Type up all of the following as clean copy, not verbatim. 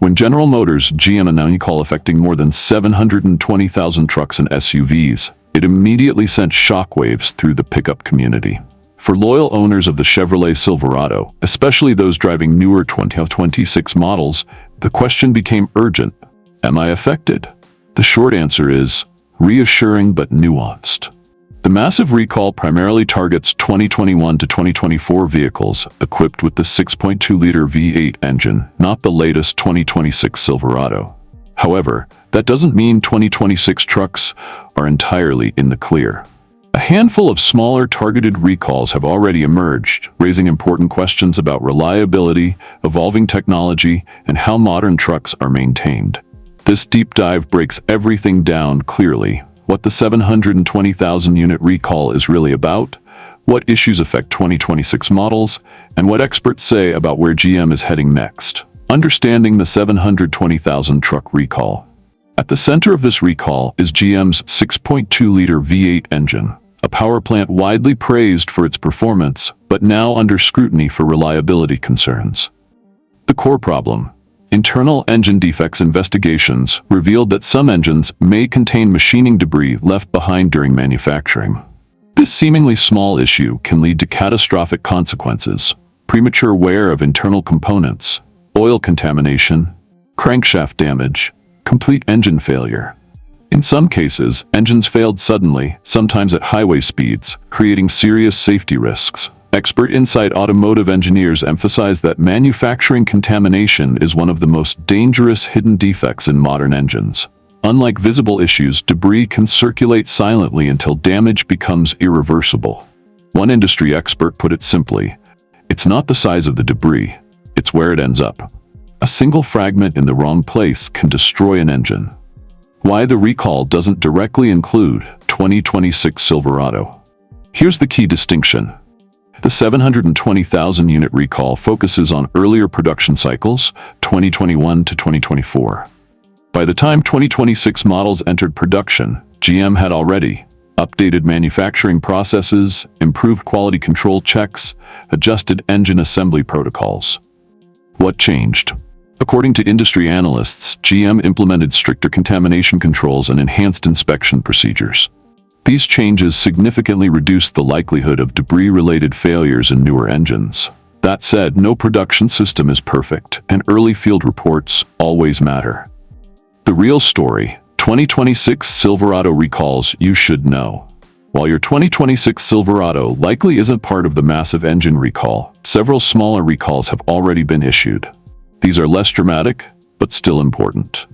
When General Motors GM announced a recall affecting more than 720,000 trucks and SUVs, it immediately sent shockwaves through the pickup community. For loyal owners of the Chevrolet Silverado, especially those driving newer 2026 models, the question became urgent. Am I affected? The short answer is reassuring but nuanced. The massive recall primarily targets 2021 to 2024 vehicles equipped with the 6.2-liter V8 engine, not the latest 2026 Silverado. However, that doesn't mean 2026 trucks are entirely in the clear. A handful of smaller targeted recalls have already emerged, raising important questions about reliability, evolving technology, and how modern trucks are maintained. This deep dive breaks everything down clearly: what the 720,000-unit recall is really about, what issues affect 2026 models, and what experts say about where GM is heading next. Understanding the 720,000 truck recall. At the center of this recall is GM's 6.2-liter V8 engine, a power plant widely praised for its performance, but now under scrutiny for reliability concerns. The core problem: internal engine defects investigations revealed that some engines may contain machining debris left behind during manufacturing. This seemingly small issue can lead to catastrophic consequences: premature wear of internal components, oil contamination, crankshaft damage, complete engine failure. In some cases, engines failed suddenly, sometimes at highway speeds, creating serious safety risks. Expert Insight automotive engineers emphasize that manufacturing contamination is one of the most dangerous hidden defects in modern engines. Unlike visible issues, debris can circulate silently until damage becomes irreversible. One industry expert put it simply: it's not the size of the debris, it's where it ends up. A single fragment in the wrong place can destroy an engine. Why the recall doesn't directly include 2026 Silverado. Here's the key distinction. The 720,000-unit recall focuses on earlier production cycles, 2021 to 2024. By the time 2026 models entered production, GM had already updated manufacturing processes, improved quality control checks, adjusted engine assembly protocols. What changed? According to industry analysts, GM implemented stricter contamination controls and enhanced inspection procedures. These changes significantly reduced the likelihood of debris-related failures in newer engines. That said, no production system is perfect, and early field reports always matter. The real story: 2026 Silverado recalls you should know. While your 2026 Silverado likely isn't part of the massive engine recall, several smaller recalls have already been issued. These are less dramatic, but still important.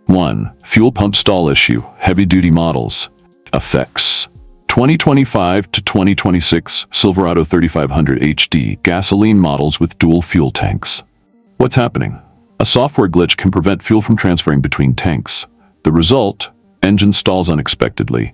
1. Fuel pump stall issue, heavy-duty models. Effects: 2025 to 2026 Silverado 3500 HD gasoline models with dual fuel tanks. What's happening? A software glitch can prevent fuel from transferring between tanks. The result: engine stalls unexpectedly.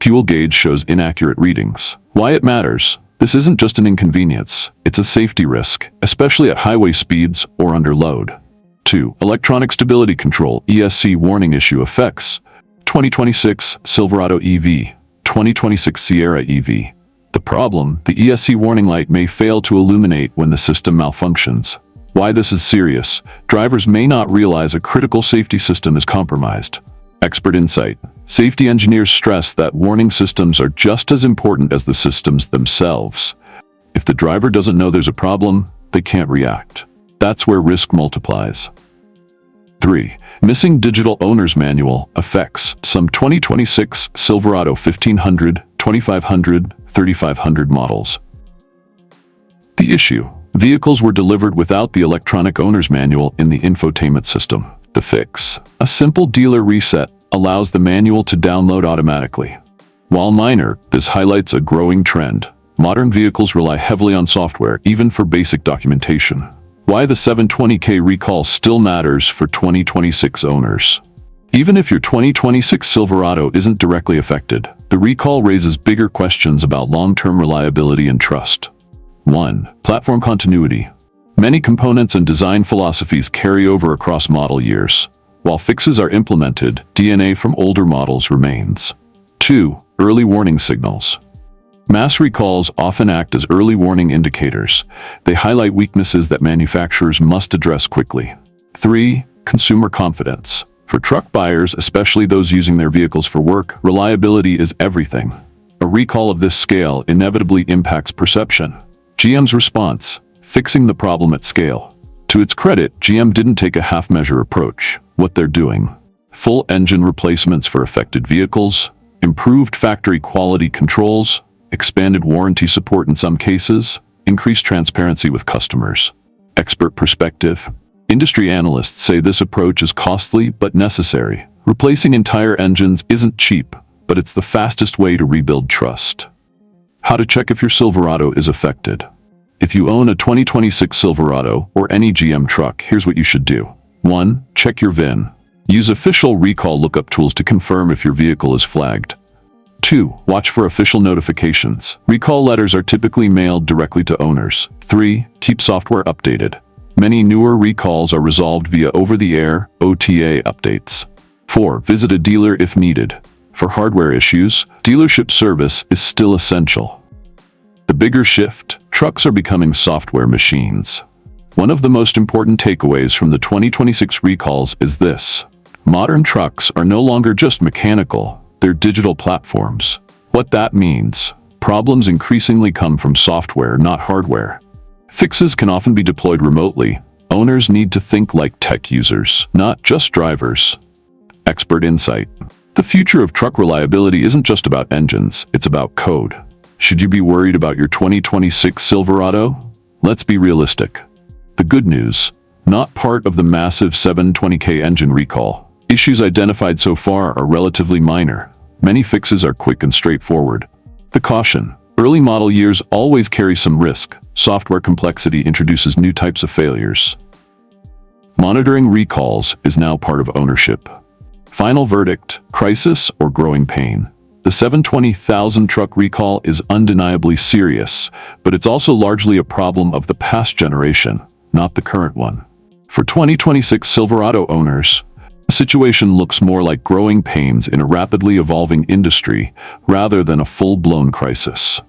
Fuel gauge shows inaccurate readings. Why it matters? This isn't just an inconvenience, it's a safety risk, especially at highway speeds or under load. 2. Electronic stability control, ESC warning issue. Effects: 2026 Silverado EV, 2026 Sierra EV. The problem: the ESC warning light may fail to illuminate when the system malfunctions. Why this is serious: drivers may not realize a critical safety system is compromised. Expert Insight: safety engineers stress that warning systems are just as important as the systems themselves. If the driver doesn't know there's a problem, they can't react. That's where risk multiplies. 3. Missing digital owner's manual. Effects: some 2026 Silverado 1500, 2500, 3500 models. The issue: vehicles were delivered without the electronic owner's manual in the infotainment system. The fix: a simple dealer reset allows the manual to download automatically. While minor, this highlights a growing trend. Modern vehicles rely heavily on software, even for basic documentation. Why the 720K recall still matters for 2026 owners. Even if your 2026 Silverado isn't directly affected, the recall raises bigger questions about long-term reliability and trust. 1. Platform continuity. Many components and design philosophies carry over across model years. While fixes are implemented, DNA from older models remains. 2. Early warning signals. Mass recalls often act as early warning indicators. They highlight weaknesses that manufacturers must address quickly. 3. consumer confidence. For truck buyers, especially those using their vehicles for work, reliability is everything. A recall of this scale inevitably impacts perception. GM's response: fixing the problem at scale. To its credit, GM didn't take a half-measure approach. What they're doing: full engine replacements for affected vehicles, improved factory quality controls, expanded warranty support in some cases, increased transparency with customers. Expert perspective: industry analysts say this approach is costly but necessary. Replacing entire engines isn't cheap, but it's the fastest way to rebuild trust. How to check if your Silverado is affected. If you own a 2026 Silverado or any GM truck, here's what you should do. 1. Check your VIN. Use official recall lookup tools to confirm if your vehicle is flagged. 2. Watch for official notifications. Recall letters are typically mailed directly to owners. 3. Keep software updated. Many newer recalls are resolved via over-the-air (OTA) updates. 4. Visit a dealer if needed. For hardware issues, dealership service is still essential. The bigger shift: trucks are becoming software machines. One of the most important takeaways from the 2026 recalls is this: modern trucks are no longer just mechanical, they're digital platforms. What that means: problems increasingly come from software, not hardware. Fixes can often be deployed remotely. Owners need to think like tech users, not just drivers. Expert insight: the future of truck reliability isn't just about engines, it's about code. Should you be worried about your 2026 Silverado? Let's be realistic. The good news: not part of the massive 720K engine recall. Issues identified so far are relatively minor. Many fixes are quick and straightforward. The caution: early model years always carry some risk. Software complexity introduces new types of failures. Monitoring recalls is now part of ownership. Final verdict: crisis or growing pain. The 720,000 truck recall is undeniably serious, but it's also largely a problem of the past generation, not the current one. For 2026 Silverado owners, the situation looks more like growing pains in a rapidly evolving industry rather than a full-blown crisis.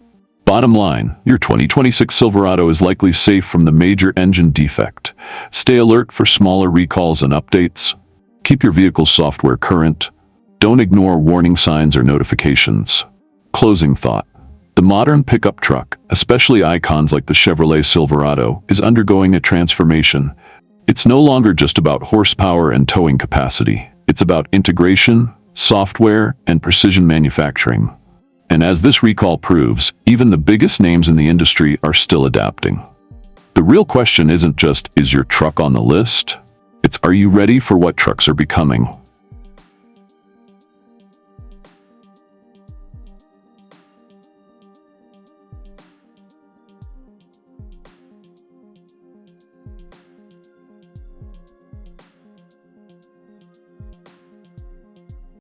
Bottom line: your 2026 Silverado is likely safe from the major engine defect. Stay alert for smaller recalls and updates. Keep your vehicle's software current. Don't ignore warning signs or notifications. Closing thought: the modern pickup truck, especially icons like the Chevrolet Silverado, is undergoing a transformation. It's no longer just about horsepower and towing capacity. It's about integration, software, and precision manufacturing. And as this recall proves, even the biggest names in the industry are still adapting. The real question isn't just, is your truck on the list? It's, are you ready for what trucks are becoming?